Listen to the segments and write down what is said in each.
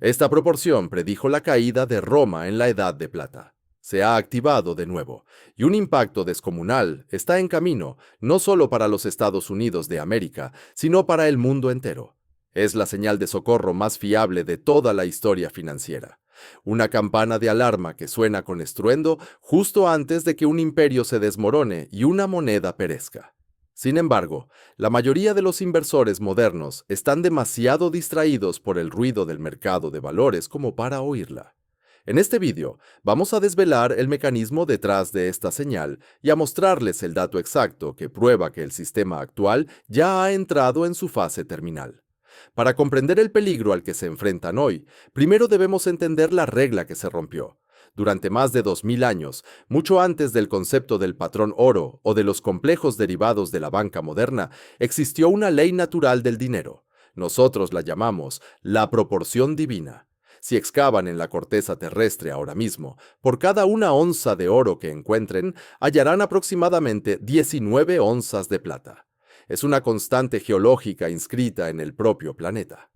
Esta proporción predijo la caída de Roma en la Edad de Plata. Se ha activado de nuevo, y un impacto descomunal está en camino, no solo para los Estados Unidos de América, sino para el mundo entero. Es la señal de socorro más fiable de toda la historia financiera. Una campana de alarma que suena con estruendo justo antes de que un imperio se desmorone y una moneda perezca. Sin embargo, la mayoría de los inversores modernos están demasiado distraídos por el ruido del mercado de valores como para oírla. En este vídeo, vamos a desvelar el mecanismo detrás de esta señal y a mostrarles el dato exacto que prueba que el sistema actual ya ha entrado en su fase terminal. Para comprender el peligro al que se enfrentan hoy, primero debemos entender la regla que se rompió. Durante más de 2000 años, mucho antes del concepto del patrón oro o de los complejos derivados de la banca moderna, existió una ley natural del dinero. Nosotros la llamamos la proporción divina. Si excavan en la corteza terrestre ahora mismo, por cada una onza de oro que encuentren, hallarán aproximadamente 19 onzas de plata. Es una constante geológica inscrita en el propio planeta.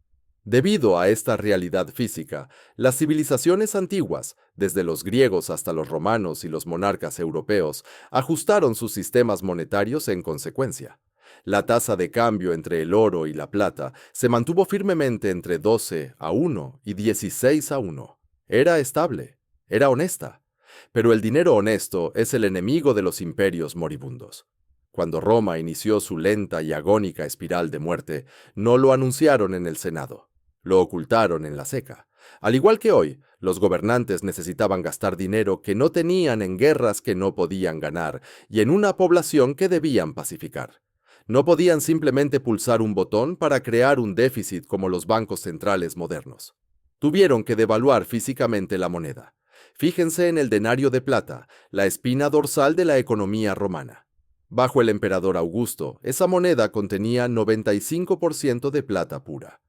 Debido a esta realidad física, las civilizaciones antiguas, desde los griegos hasta los romanos y los monarcas europeos, ajustaron sus sistemas monetarios en consecuencia. La tasa de cambio entre el oro y la plata se mantuvo firmemente entre 12:1 y 16:1. Era estable, era honesta. Pero el dinero honesto es el enemigo de los imperios moribundos. Cuando Roma inició su lenta y agónica espiral de muerte, no lo anunciaron en el Senado. Lo ocultaron en la seca. Al igual que hoy, los gobernantes necesitaban gastar dinero que no tenían en guerras que no podían ganar y en una población que debían pacificar. No podían simplemente pulsar un botón para crear un déficit como los bancos centrales modernos. Tuvieron que devaluar físicamente la moneda. Fíjense en el denario de plata, la espina dorsal de la economía romana. Bajo el emperador Augusto, esa moneda contenía 95% de plata pura.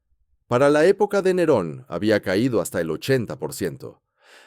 Para la época de Nerón había caído hasta el 80%.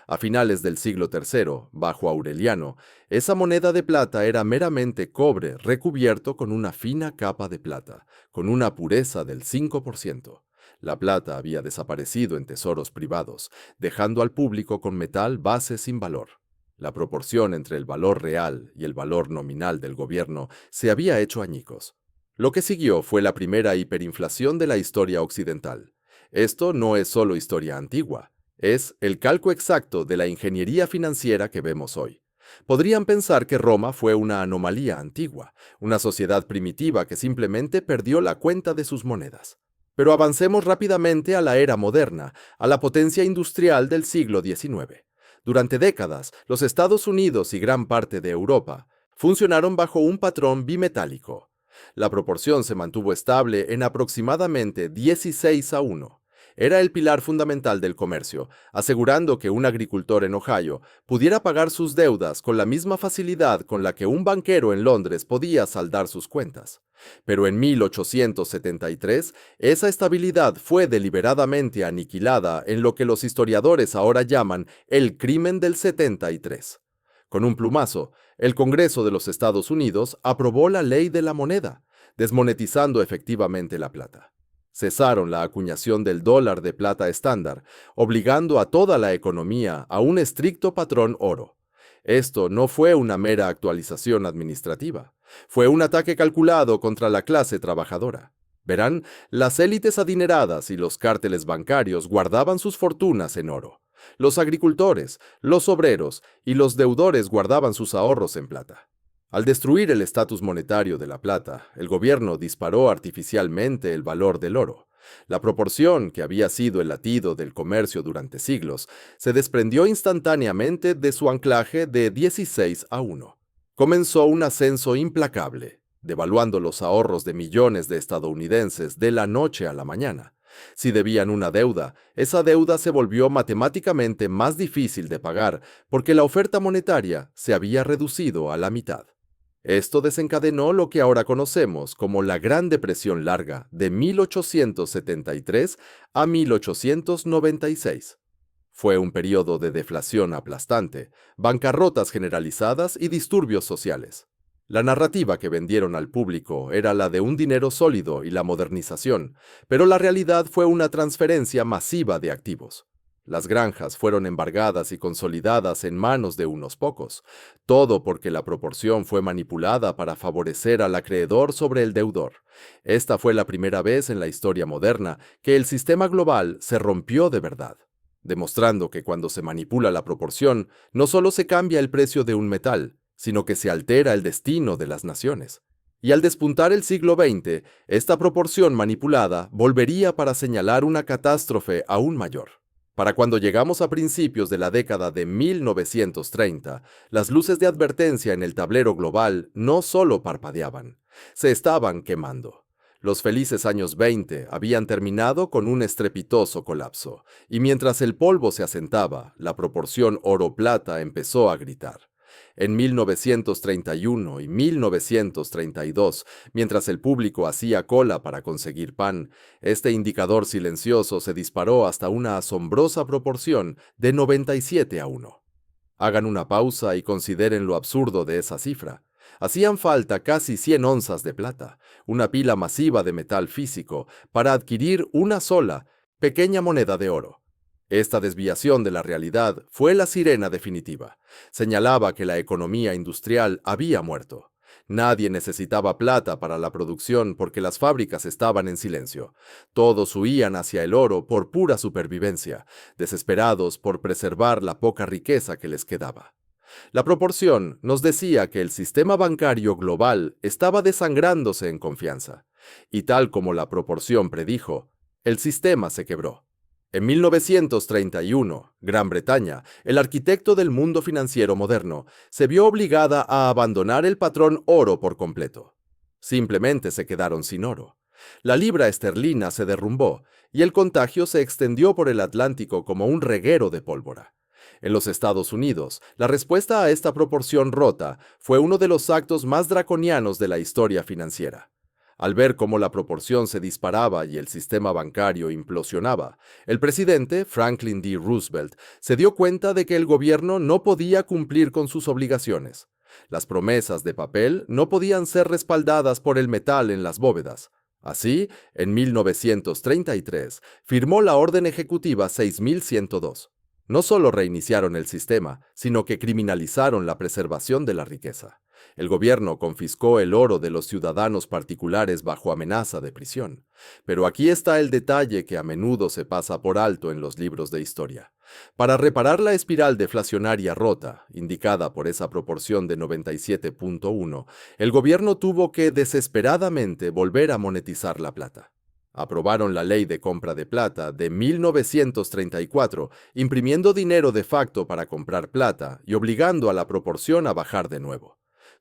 A finales del siglo III, bajo Aureliano, esa moneda de plata era meramente cobre recubierto con una fina capa de plata, con una pureza del 5%. La plata había desaparecido en tesoros privados, dejando al público con metal base sin valor. La proporción entre el valor real y el valor nominal del gobierno se había hecho añicos. Lo que siguió fue la primera hiperinflación de la historia occidental. Esto no es solo historia antigua, es el calco exacto de la ingeniería financiera que vemos hoy. Podrían pensar que Roma fue una anomalía antigua, una sociedad primitiva que simplemente perdió la cuenta de sus monedas. Pero avancemos rápidamente a la era moderna, a la potencia industrial del siglo XIX. Durante décadas, los Estados Unidos y gran parte de Europa funcionaron bajo un patrón bimetálico. La proporción se mantuvo estable en aproximadamente 16:1. Era el pilar fundamental del comercio, asegurando que un agricultor en Ohio pudiera pagar sus deudas con la misma facilidad con la que un banquero en Londres podía saldar sus cuentas. Pero en 1873, esa estabilidad fue deliberadamente aniquilada en lo que los historiadores ahora llaman el crimen del 73. Con un plumazo, el Congreso de los Estados Unidos aprobó la ley de la moneda, desmonetizando efectivamente la plata. Cesaron la acuñación del dólar de plata estándar, obligando a toda la economía a un estricto patrón oro. Esto no fue una mera actualización administrativa, fue un ataque calculado contra la clase trabajadora. Verán, las élites adineradas y los cárteles bancarios guardaban sus fortunas en oro. Los agricultores, los obreros y los deudores guardaban sus ahorros en plata. Al destruir el estatus monetario de la plata, el gobierno disparó artificialmente el valor del oro. La proporción, que había sido el latido del comercio durante siglos, se desprendió instantáneamente de su anclaje de 16:1. Comenzó un ascenso implacable, devaluando los ahorros de millones de estadounidenses de la noche a la mañana. Si debían una deuda, esa deuda se volvió matemáticamente más difícil de pagar porque la oferta monetaria se había reducido a la mitad. Esto desencadenó lo que ahora conocemos como la Gran Depresión Larga de 1873 a 1896. Fue un periodo de deflación aplastante, bancarrotas generalizadas y disturbios sociales. La narrativa que vendieron al público era la de un dinero sólido y la modernización, pero la realidad fue una transferencia masiva de activos. Las granjas fueron embargadas y consolidadas en manos de unos pocos, todo porque la proporción fue manipulada para favorecer al acreedor sobre el deudor. Esta fue la primera vez en la historia moderna que el sistema global se rompió de verdad, demostrando que cuando se manipula la proporción, no solo se cambia el precio de un metal, sino que se altera el destino de las naciones. Y al despuntar el siglo XX, esta proporción manipulada volvería para señalar una catástrofe aún mayor. Para cuando llegamos a principios de la década de 1930, las luces de advertencia en el tablero global no solo parpadeaban, se estaban quemando. Los felices años 20 habían terminado con un estrepitoso colapso, y mientras el polvo se asentaba, la proporción oro-plata empezó a gritar. En 1931 y 1932, mientras el público hacía cola para conseguir pan, este indicador silencioso se disparó hasta una asombrosa proporción de 97-1. Hagan una pausa y consideren lo absurdo de esa cifra. Hacían falta casi 100 onzas de plata, una pila masiva de metal físico, para adquirir una sola, pequeña moneda de oro. Esta desviación de la realidad fue la sirena definitiva. Señalaba que la economía industrial había muerto. Nadie necesitaba plata para la producción porque las fábricas estaban en silencio. Todos huían hacia el oro por pura supervivencia, desesperados por preservar la poca riqueza que les quedaba. La proporción nos decía que el sistema bancario global estaba desangrándose en confianza. Y tal como la proporción predijo, el sistema se quebró. En 1931, Gran Bretaña, el arquitecto del mundo financiero moderno, se vio obligada a abandonar el patrón oro por completo. Simplemente se quedaron sin oro. La libra esterlina se derrumbó y el contagio se extendió por el Atlántico como un reguero de pólvora. En los Estados Unidos, la respuesta a esta proporción rota fue uno de los actos más draconianos de la historia financiera. Al ver cómo la proporción se disparaba y el sistema bancario implosionaba, el presidente, Franklin D. Roosevelt, se dio cuenta de que el gobierno no podía cumplir con sus obligaciones. Las promesas de papel no podían ser respaldadas por el metal en las bóvedas. Así, en 1933, firmó la Orden Ejecutiva 6102. No solo reiniciaron el sistema, sino que criminalizaron la preservación de la riqueza. El gobierno confiscó el oro de los ciudadanos particulares bajo amenaza de prisión. Pero aquí está el detalle que a menudo se pasa por alto en los libros de historia. Para reparar la espiral deflacionaria rota, indicada por esa proporción de 97.1, el gobierno tuvo que desesperadamente volver a monetizar la plata. Aprobaron la Ley de Compra de Plata de 1934, imprimiendo dinero de facto para comprar plata y obligando a la proporción a bajar de nuevo.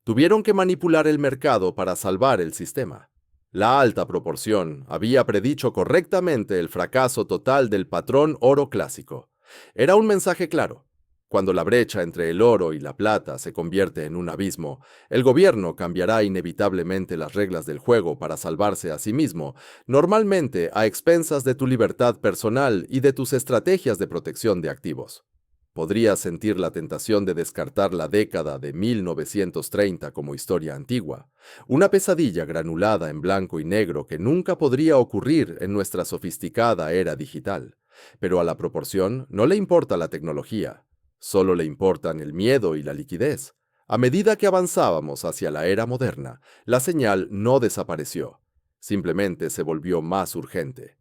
Tuvieron que manipular el mercado para salvar el sistema. La alta proporción había predicho correctamente el fracaso total del patrón oro clásico. Era un mensaje claro. Cuando la brecha entre el oro y la plata se convierte en un abismo, el gobierno cambiará inevitablemente las reglas del juego para salvarse a sí mismo, normalmente a expensas de tu libertad personal y de tus estrategias de protección de activos. Podrías sentir la tentación de descartar la década de 1930 como historia antigua, una pesadilla granulada en blanco y negro que nunca podría ocurrir en nuestra sofisticada era digital. Pero a la proporción no le importa la tecnología, solo le importan el miedo y la liquidez. A medida que avanzábamos hacia la era moderna, la señal no desapareció, simplemente se volvió más urgente.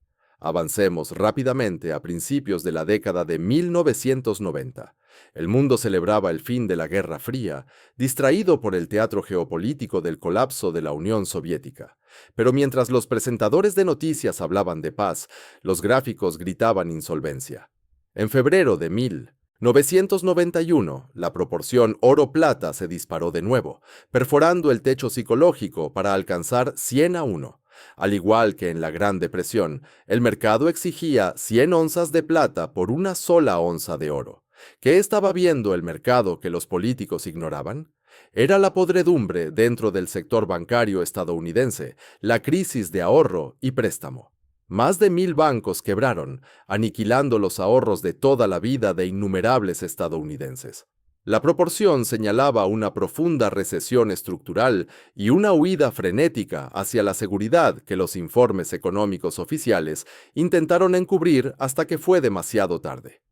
Avancemos rápidamente a principios de la década de 1990. El mundo celebraba el fin de la Guerra Fría, distraído por el teatro geopolítico del colapso de la Unión Soviética. Pero mientras los presentadores de noticias hablaban de paz, los gráficos gritaban insolvencia. En febrero de 1991, la proporción oro-plata se disparó de nuevo, perforando el techo psicológico para alcanzar 100-1. Al igual que en la Gran Depresión, el mercado exigía 100 onzas de plata por una sola onza de oro. ¿Qué estaba viendo el mercado que los políticos ignoraban? Era la podredumbre dentro del sector bancario estadounidense, la crisis de ahorro y préstamo. Más de 1000 bancos quebraron, aniquilando los ahorros de toda la vida de innumerables estadounidenses. La proporción señalaba una profunda recesión estructural y una huida frenética hacia la seguridad que los informes económicos oficiales intentaron encubrir hasta que fue demasiado tarde.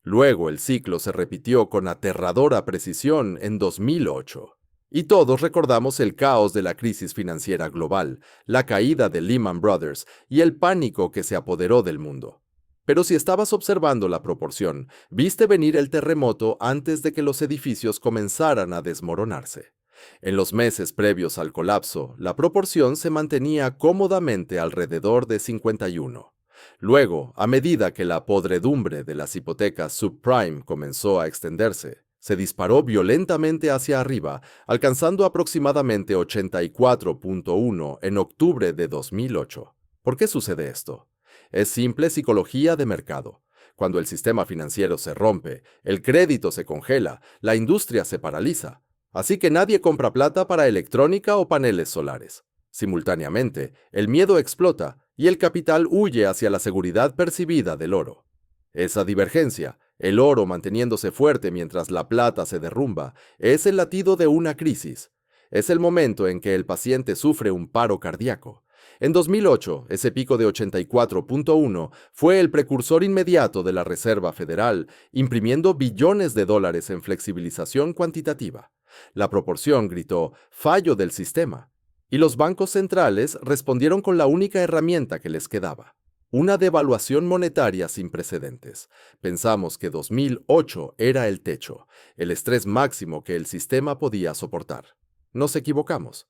Luego el ciclo se repitió con aterradora precisión en 2008. Y todos recordamos el caos de la crisis financiera global, la caída de Lehman Brothers y el pánico que se apoderó del mundo. Pero si estabas observando la proporción, viste venir el terremoto antes de que los edificios comenzaran a desmoronarse. En los meses previos al colapso, la proporción se mantenía cómodamente alrededor de 51. Luego, a medida que la podredumbre de las hipotecas subprime comenzó a extenderse, se disparó violentamente hacia arriba, alcanzando aproximadamente 84.1 en octubre de 2008. ¿Por qué sucede esto? Es simple psicología de mercado. Cuando el sistema financiero se rompe, el crédito se congela, la industria se paraliza. Así que nadie compra plata para electrónica o paneles solares. Simultáneamente, el miedo explota y el capital huye hacia la seguridad percibida del oro. Esa divergencia, el oro manteniéndose fuerte mientras la plata se derrumba, es el latido de una crisis. Es el momento en que el paciente sufre un paro cardíaco. En 2008, ese pico de 84.1 fue el precursor inmediato de la Reserva Federal, imprimiendo billones de dólares en flexibilización cuantitativa. La proporción gritó, fallo del sistema. Y los bancos centrales respondieron con la única herramienta que les quedaba. Una devaluación monetaria sin precedentes. Pensamos que 2008 era el techo, el estrés máximo que el sistema podía soportar. Nos equivocamos.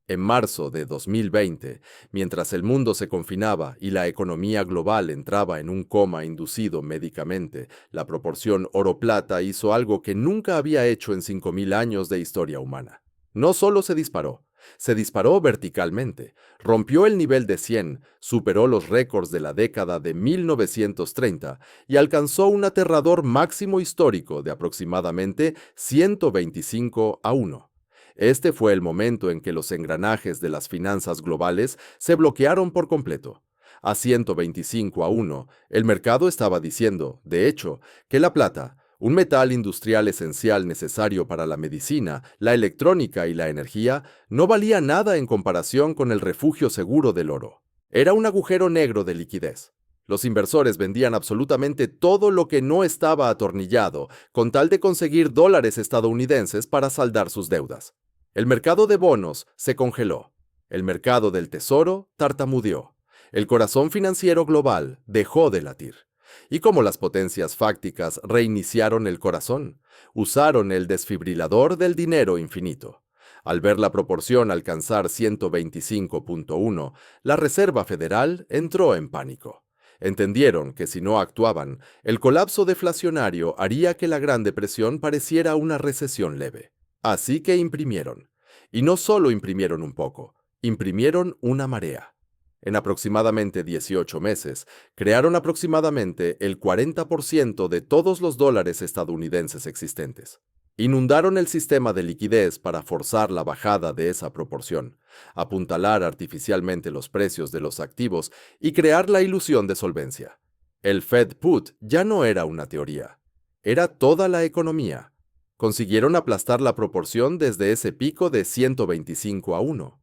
En marzo de 2020, mientras el mundo se confinaba y la economía global entraba en un coma inducido médicamente, la proporción oro-plata hizo algo que nunca había hecho en 5.000 años de historia humana. No solo se disparó verticalmente, rompió el nivel de 100, superó los récords de la década de 1930 y alcanzó un aterrador máximo histórico de aproximadamente 125:1. Este fue el momento en que los engranajes de las finanzas globales se bloquearon por completo. A 125:1, el mercado estaba diciendo, de hecho, que la plata, un metal industrial esencial necesario para la medicina, la electrónica y la energía, no valía nada en comparación con el refugio seguro del oro. Era un agujero negro de liquidez. Los inversores vendían absolutamente todo lo que no estaba atornillado, con tal de conseguir dólares estadounidenses para saldar sus deudas. El mercado de bonos se congeló. El mercado del tesoro tartamudeó. El corazón financiero global dejó de latir. Y como las potencias fácticas reiniciaron el corazón, usaron el desfibrilador del dinero infinito. Al ver la proporción alcanzar 125.1, la Reserva Federal entró en pánico. Entendieron que si no actuaban, el colapso deflacionario haría que la Gran Depresión pareciera una recesión leve. Así que imprimieron. Y no solo imprimieron un poco, imprimieron una marea. En aproximadamente 18 meses, crearon aproximadamente el 40% de todos los dólares estadounidenses existentes. Inundaron el sistema de liquidez para forzar la bajada de esa proporción, apuntalar artificialmente los precios de los activos y crear la ilusión de solvencia. El Fed Put ya no era una teoría, era toda la economía. Consiguieron aplastar la proporción desde ese pico de 125:1.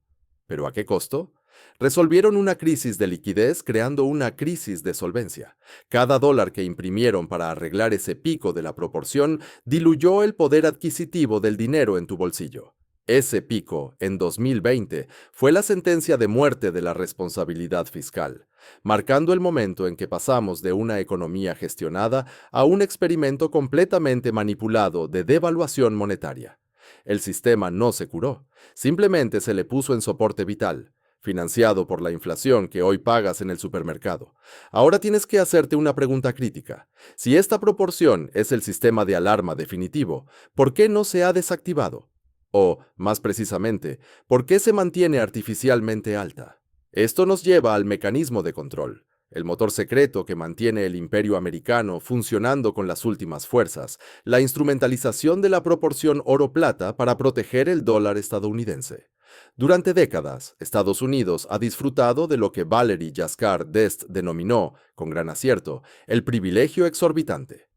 ¿Pero a qué costo? Resolvieron una crisis de liquidez creando una crisis de solvencia. Cada dólar que imprimieron para arreglar ese pico de la proporción diluyó el poder adquisitivo del dinero en tu bolsillo. Ese pico, en 2020, fue la sentencia de muerte de la responsabilidad fiscal, marcando el momento en que pasamos de una economía gestionada a un experimento completamente manipulado de devaluación monetaria. El sistema no se curó, simplemente se le puso en soporte vital, financiado por la inflación que hoy pagas en el supermercado. Ahora tienes que hacerte una pregunta crítica. Si esta proporción es el sistema de alarma definitivo, ¿por qué no se ha desactivado? O, más precisamente, ¿por qué se mantiene artificialmente alta? Esto nos lleva al mecanismo de control, el motor secreto que mantiene el imperio americano funcionando con las últimas fuerzas, la instrumentalización de la proporción oro-plata para proteger el dólar estadounidense. Durante décadas, Estados Unidos ha disfrutado de lo que Valery Giscard d'Est denominó, con gran acierto, el privilegio exorbitante.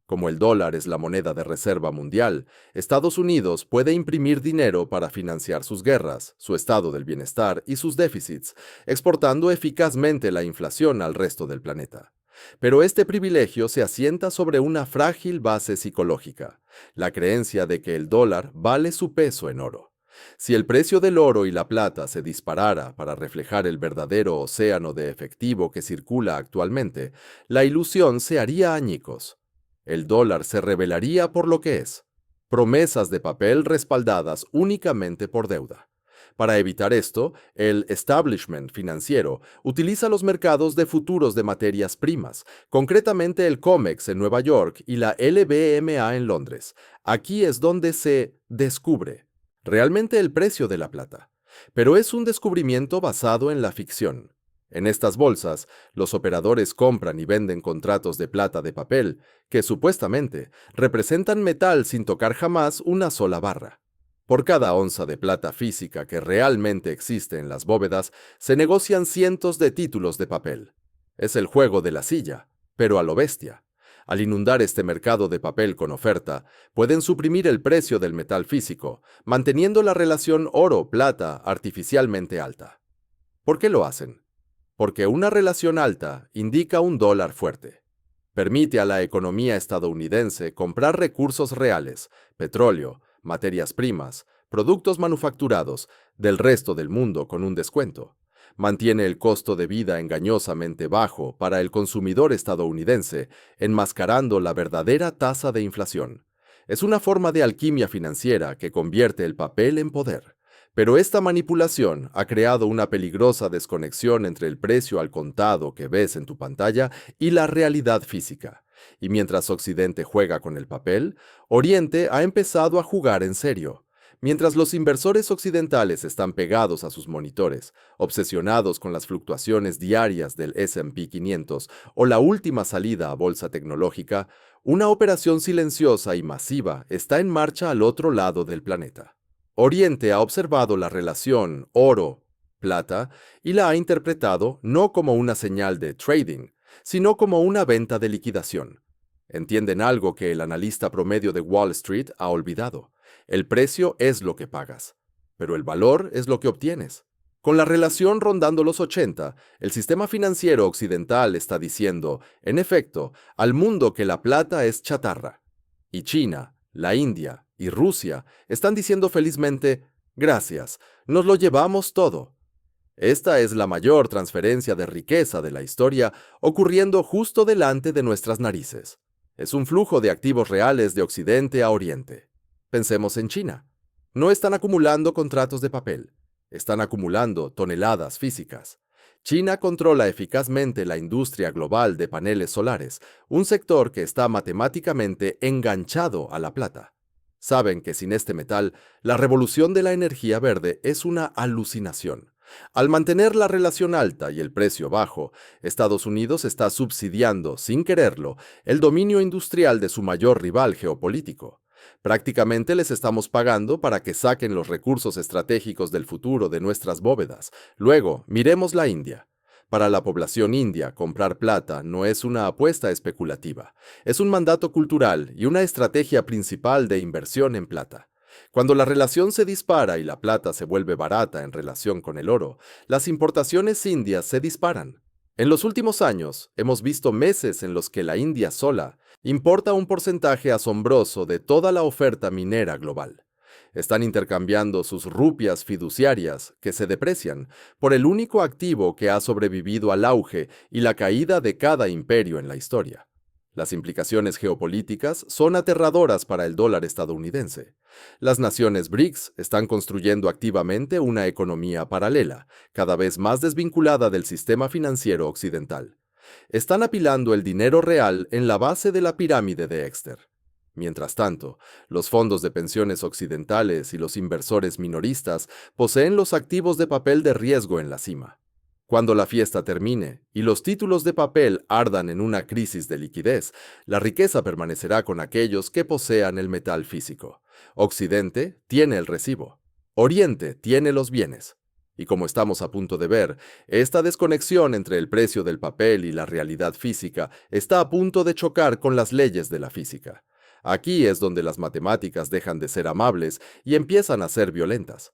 Como el dólar es la moneda de reserva mundial, Estados Unidos puede imprimir dinero para financiar sus guerras, su estado del bienestar y sus déficits, exportando eficazmente la inflación al resto del planeta. Pero este privilegio se asienta sobre una frágil base psicológica, la creencia de que el dólar vale su peso en oro. Si el precio del oro y la plata se disparara para reflejar el verdadero océano de efectivo que circula actualmente, la ilusión se haría añicos. El dólar se revelaría por lo que es: promesas de papel respaldadas únicamente por deuda. Para evitar esto, el establishment financiero utiliza los mercados de futuros de materias primas, concretamente el COMEX en Nueva York y la LBMA en Londres. Aquí es donde se descubre realmente el precio de la plata. Pero es un descubrimiento basado en la ficción. En estas bolsas, los operadores compran y venden contratos de plata de papel, que supuestamente representan metal sin tocar jamás una sola barra. Por cada onza de plata física que realmente existe en las bóvedas, se negocian cientos de títulos de papel. Es el juego de la silla, pero a lo bestia. Al inundar este mercado de papel con oferta, pueden suprimir el precio del metal físico, manteniendo la relación oro-plata artificialmente alta. ¿Por qué lo hacen? Porque una relación alta indica un dólar fuerte. Permite a la economía estadounidense comprar recursos reales, petróleo, materias primas, productos manufacturados, del resto del mundo con un descuento. Mantiene el costo de vida engañosamente bajo para el consumidor estadounidense, enmascarando la verdadera tasa de inflación. Es una forma de alquimia financiera que convierte el papel en poder. Pero esta manipulación ha creado una peligrosa desconexión entre el precio al contado que ves en tu pantalla y la realidad física. Y mientras Occidente juega con el papel, Oriente ha empezado a jugar en serio. Mientras los inversores occidentales están pegados a sus monitores, obsesionados con las fluctuaciones diarias del S&P 500 o la última salida a bolsa tecnológica, una operación silenciosa y masiva está en marcha al otro lado del planeta. Oriente ha observado la relación oro-plata y la ha interpretado no como una señal de trading, sino como una venta de liquidación. Entienden algo que el analista promedio de Wall Street ha olvidado. El precio es lo que pagas, pero el valor es lo que obtienes. Con la relación rondando los 80, el sistema financiero occidental está diciendo, en efecto, al mundo que la plata es chatarra. Y China, la India y Rusia están diciendo felizmente, gracias, nos lo llevamos todo. Esta es la mayor transferencia de riqueza de la historia ocurriendo justo delante de nuestras narices. Es un flujo de activos reales de Occidente a Oriente. Pensemos en China. No están acumulando contratos de papel, están acumulando toneladas físicas. China controla eficazmente la industria global de paneles solares, un sector que está matemáticamente enganchado a la plata. Saben que sin este metal, la revolución de la energía verde es una alucinación. Al mantener la relación alta y el precio bajo, Estados Unidos está subsidiando, sin quererlo, el dominio industrial de su mayor rival geopolítico. Prácticamente les estamos pagando para que saquen los recursos estratégicos del futuro de nuestras bóvedas. Luego, miremos la India. Para la población india, comprar plata no es una apuesta especulativa, es un mandato cultural y una estrategia principal de inversión en plata. Cuando la relación se dispara y la plata se vuelve barata en relación con el oro, las importaciones indias se disparan. En los últimos años, hemos visto meses en los que la India sola importa un porcentaje asombroso de toda la oferta minera global. Están intercambiando sus rupias fiduciarias, que se deprecian, por el único activo que ha sobrevivido al auge y la caída de cada imperio en la historia. Las implicaciones geopolíticas son aterradoras para el dólar estadounidense. Las naciones BRICS están construyendo activamente una economía paralela, cada vez más desvinculada del sistema financiero occidental. Están apilando el dinero real en la base de la pirámide de Exter. Mientras tanto, los fondos de pensiones occidentales y los inversores minoristas poseen los activos de papel de riesgo en la cima. Cuando la fiesta termine y los títulos de papel ardan en una crisis de liquidez, la riqueza permanecerá con aquellos que posean el metal físico. Occidente tiene el recibo. Oriente tiene los bienes. Y como estamos a punto de ver, esta desconexión entre el precio del papel y la realidad física está a punto de chocar con las leyes de la física. Aquí es donde las matemáticas dejan de ser amables y empiezan a ser violentas.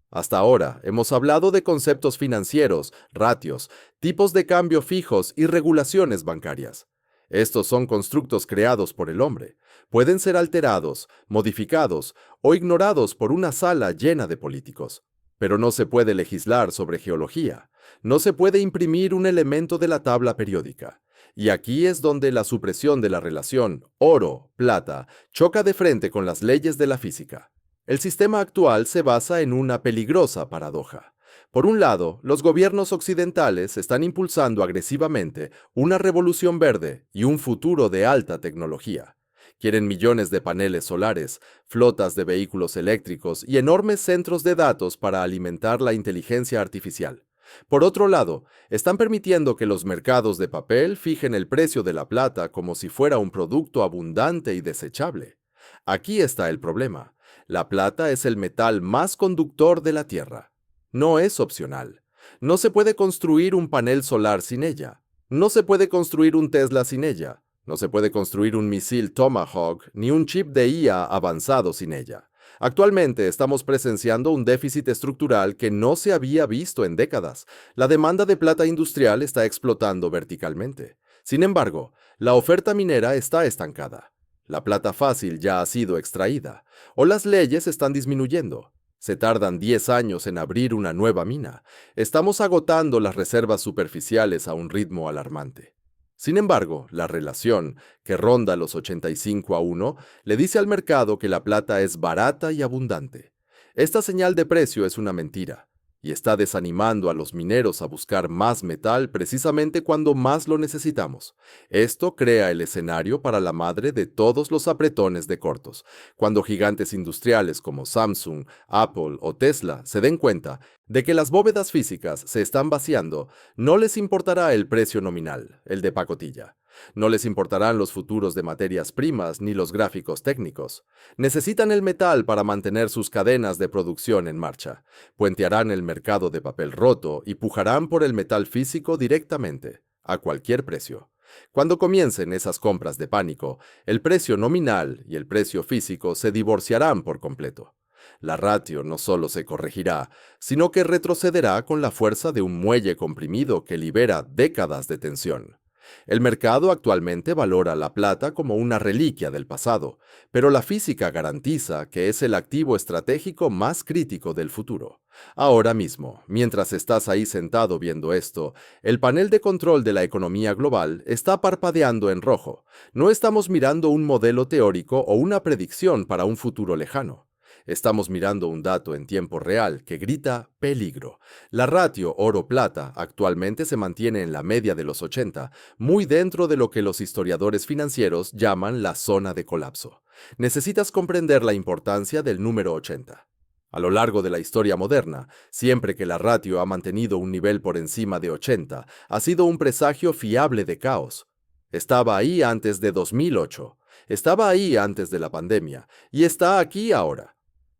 Hasta ahora hemos hablado de conceptos financieros, ratios, tipos de cambio fijos y regulaciones bancarias. Estos son constructos creados por el hombre. Pueden ser alterados, modificados o ignorados por una sala llena de políticos. Pero no se puede legislar sobre geología. No se puede imprimir un elemento de la tabla periódica. Y aquí es donde la supresión de la relación oro-plata choca de frente con las leyes de la física. El sistema actual se basa en una peligrosa paradoja. Por un lado, los gobiernos occidentales están impulsando agresivamente una revolución verde y un futuro de alta tecnología. Quieren millones de paneles solares, flotas de vehículos eléctricos y enormes centros de datos para alimentar la inteligencia artificial. Por otro lado, están permitiendo que los mercados de papel fijen el precio de la plata como si fuera un producto abundante y desechable. Aquí está el problema. La plata es el metal más conductor de la Tierra. No es opcional. No se puede construir un panel solar sin ella. No se puede construir un Tesla sin ella. No se puede construir un misil Tomahawk ni un chip de IA avanzado sin ella. Actualmente estamos presenciando un déficit estructural que no se había visto en décadas. La demanda de plata industrial está explotando verticalmente. Sin embargo, la oferta minera está estancada. La plata fácil ya ha sido extraída, o las leyes están disminuyendo. Se tardan 10 años en abrir una nueva mina. Estamos agotando las reservas superficiales a un ritmo alarmante. Sin embargo, la relación, que ronda los 85-1, le dice al mercado que la plata es barata y abundante. Esta señal de precio es una mentira, y está desanimando a los mineros a buscar más metal precisamente cuando más lo necesitamos. Esto crea el escenario para la madre de todos los apretones de cortos. Cuando gigantes industriales como Samsung, Apple o Tesla se den cuenta de que las bóvedas físicas se están vaciando, no les importará el precio nominal, el de pacotilla. No les importarán los futuros de materias primas ni los gráficos técnicos. Necesitan el metal para mantener sus cadenas de producción en marcha. Puentearán el mercado de papel roto y pujarán por el metal físico directamente, a cualquier precio. Cuando comiencen esas compras de pánico, el precio nominal y el precio físico se divorciarán por completo. La ratio no solo se corregirá, sino que retrocederá con la fuerza de un muelle comprimido que libera décadas de tensión. El mercado actualmente valora la plata como una reliquia del pasado, pero la física garantiza que es el activo estratégico más crítico del futuro. Ahora mismo, mientras estás ahí sentado viendo esto, el panel de control de la economía global está parpadeando en rojo. No estamos mirando un modelo teórico o una predicción para un futuro lejano. Estamos mirando un dato en tiempo real que grita peligro. La ratio oro-plata actualmente se mantiene en la media de los 80, muy dentro de lo que los historiadores financieros llaman la zona de colapso. Necesitas comprender la importancia del número 80. A lo largo de la historia moderna, siempre que la ratio ha mantenido un nivel por encima de 80, ha sido un presagio fiable de caos. Estaba ahí antes de 2008, estaba ahí antes de la pandemia, y está aquí ahora.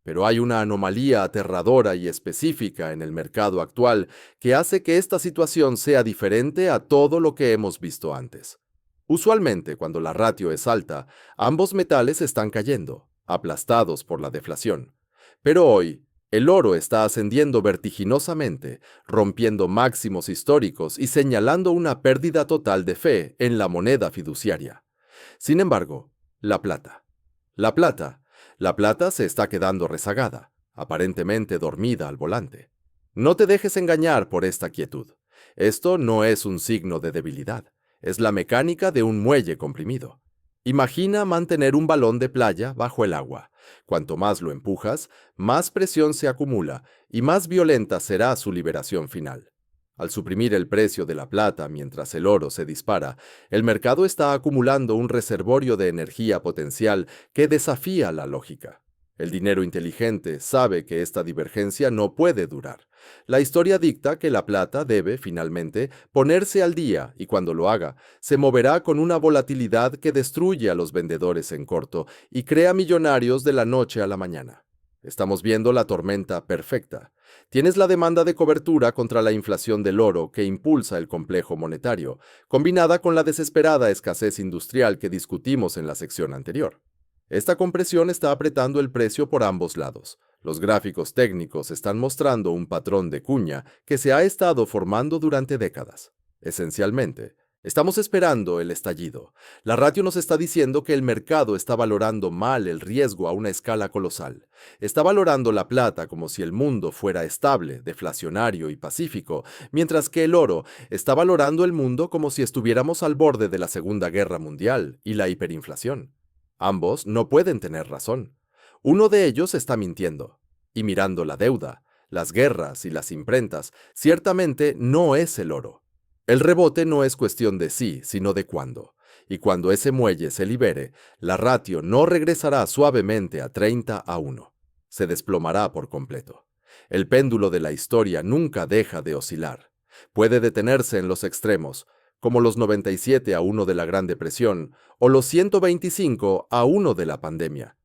Pero hay una anomalía aterradora y específica en el mercado actual que hace que esta situación sea diferente a todo lo que hemos visto antes. Usualmente, cuando la ratio es alta, ambos metales están cayendo, aplastados por la deflación. Pero hoy, el oro está ascendiendo vertiginosamente, rompiendo máximos históricos y señalando una pérdida total de fe en la moneda fiduciaria. Sin embargo, la plata. La plata La plata se está quedando rezagada, aparentemente dormida al volante. No te dejes engañar por esta quietud. Esto no es un signo de debilidad, es la mecánica de un muelle comprimido. Imagina mantener un balón de playa bajo el agua. Cuanto más lo empujas, más presión se acumula y más violenta será su liberación final. Al suprimir el precio de la plata mientras el oro se dispara, el mercado está acumulando un reservorio de energía potencial que desafía la lógica. El dinero inteligente sabe que esta divergencia no puede durar. La historia dicta que la plata debe, finalmente, ponerse al día y cuando lo haga, se moverá con una volatilidad que destruye a los vendedores en corto y crea millonarios de la noche a la mañana. Estamos viendo la tormenta perfecta. Tienes la demanda de cobertura contra la inflación del oro que impulsa el complejo monetario, combinada con la desesperada escasez industrial que discutimos en la sección anterior. Esta compresión está apretando el precio por ambos lados. Los gráficos técnicos están mostrando un patrón de cuña que se ha estado formando durante décadas. Esencialmente, estamos esperando el estallido. La ratio nos está diciendo que el mercado está valorando mal el riesgo a una escala colosal. Está valorando la plata como si el mundo fuera estable, deflacionario y pacífico, mientras que el oro está valorando el mundo como si estuviéramos al borde de la Segunda Guerra Mundial y la hiperinflación. Ambos no pueden tener razón. Uno de ellos está mintiendo. Y mirando la deuda, las guerras y las imprentas, ciertamente no es el oro. El rebote no es cuestión de sí, sino de cuándo. Y cuando ese muelle se libere, la ratio no regresará suavemente a 30-1. Se desplomará por completo. El péndulo de la historia nunca deja de oscilar. Puede detenerse en los extremos, como los 97-1 de la Gran Depresión o los 125-1 de la pandemia.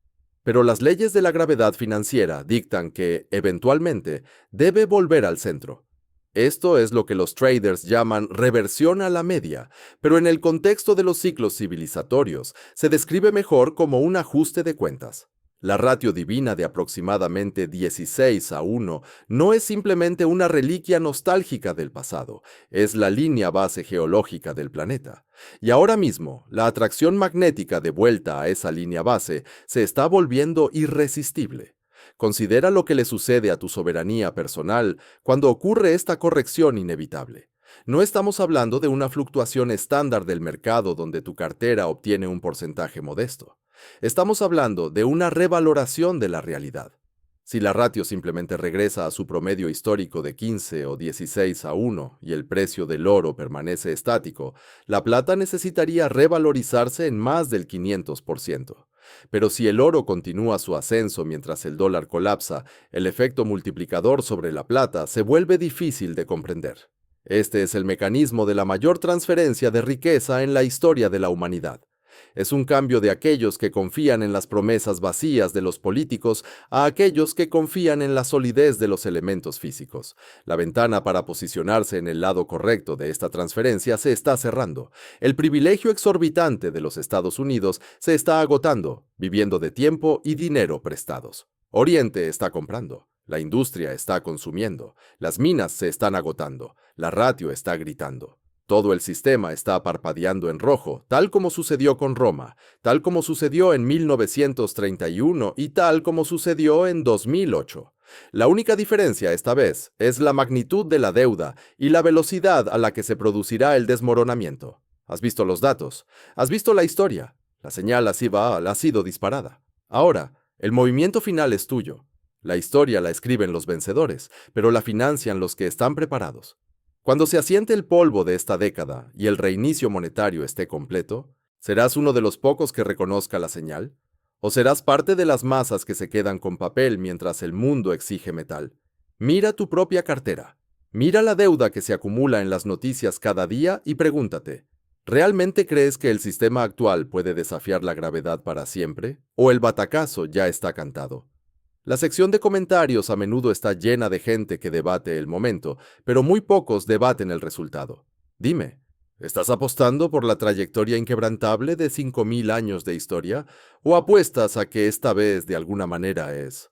Pero las leyes de la gravedad financiera dictan que, eventualmente, debe volver al centro. Esto es lo que los traders llaman reversión a la media, pero en el contexto de los ciclos civilizatorios se describe mejor como un ajuste de cuentas. La ratio divina de aproximadamente 16-1 no es simplemente una reliquia nostálgica del pasado, es la línea base geológica del planeta. Y ahora mismo, la atracción magnética de vuelta a esa línea base se está volviendo irresistible. Considera lo que le sucede a tu soberanía personal cuando ocurre esta corrección inevitable. No estamos hablando de una fluctuación estándar del mercado donde tu cartera obtiene un porcentaje modesto. Estamos hablando de una revaloración de la realidad. Si la ratio simplemente regresa a su promedio histórico de 15 o 16-1 y el precio del oro permanece estático, la plata necesitaría revalorizarse en más del 500%. Pero si el oro continúa su ascenso mientras el dólar colapsa, el efecto multiplicador sobre la plata se vuelve difícil de comprender. Este es el mecanismo de la mayor transferencia de riqueza en la historia de la humanidad. Es un cambio de aquellos que confían en las promesas vacías de los políticos a aquellos que confían en la solidez de los elementos físicos. La ventana para posicionarse en el lado correcto de esta transferencia se está cerrando. El privilegio exorbitante de los Estados Unidos se está agotando, viviendo de tiempo y dinero prestados. Oriente está comprando. La industria está consumiendo. Las minas se están agotando. La ratio está gritando. Todo el sistema está parpadeando en rojo, tal como sucedió con Roma, tal como sucedió en 1931 y tal como sucedió en 2008. La única diferencia esta vez es la magnitud de la deuda y la velocidad a la que se producirá el desmoronamiento. ¿Has visto los datos? ¿Has visto la historia? La señal así va, ha sido disparada. Ahora, el movimiento final es tuyo. La historia la escriben los vencedores, pero la financian los que están preparados. Cuando se asiente el polvo de esta década y el reinicio monetario esté completo, ¿serás uno de los pocos que reconozca la señal? ¿O serás parte de las masas que se quedan con papel mientras el mundo exige metal? Mira tu propia cartera. Mira la deuda que se acumula en las noticias cada día y pregúntate, ¿realmente crees que el sistema actual puede desafiar la gravedad para siempre? ¿O el batacazo ya está cantado? La sección de comentarios a menudo está llena de gente que debate el momento, pero muy pocos debaten el resultado. Dime, ¿estás apostando por la trayectoria inquebrantable de 5000 años de historia? ¿O apuestas a que esta vez de alguna manera es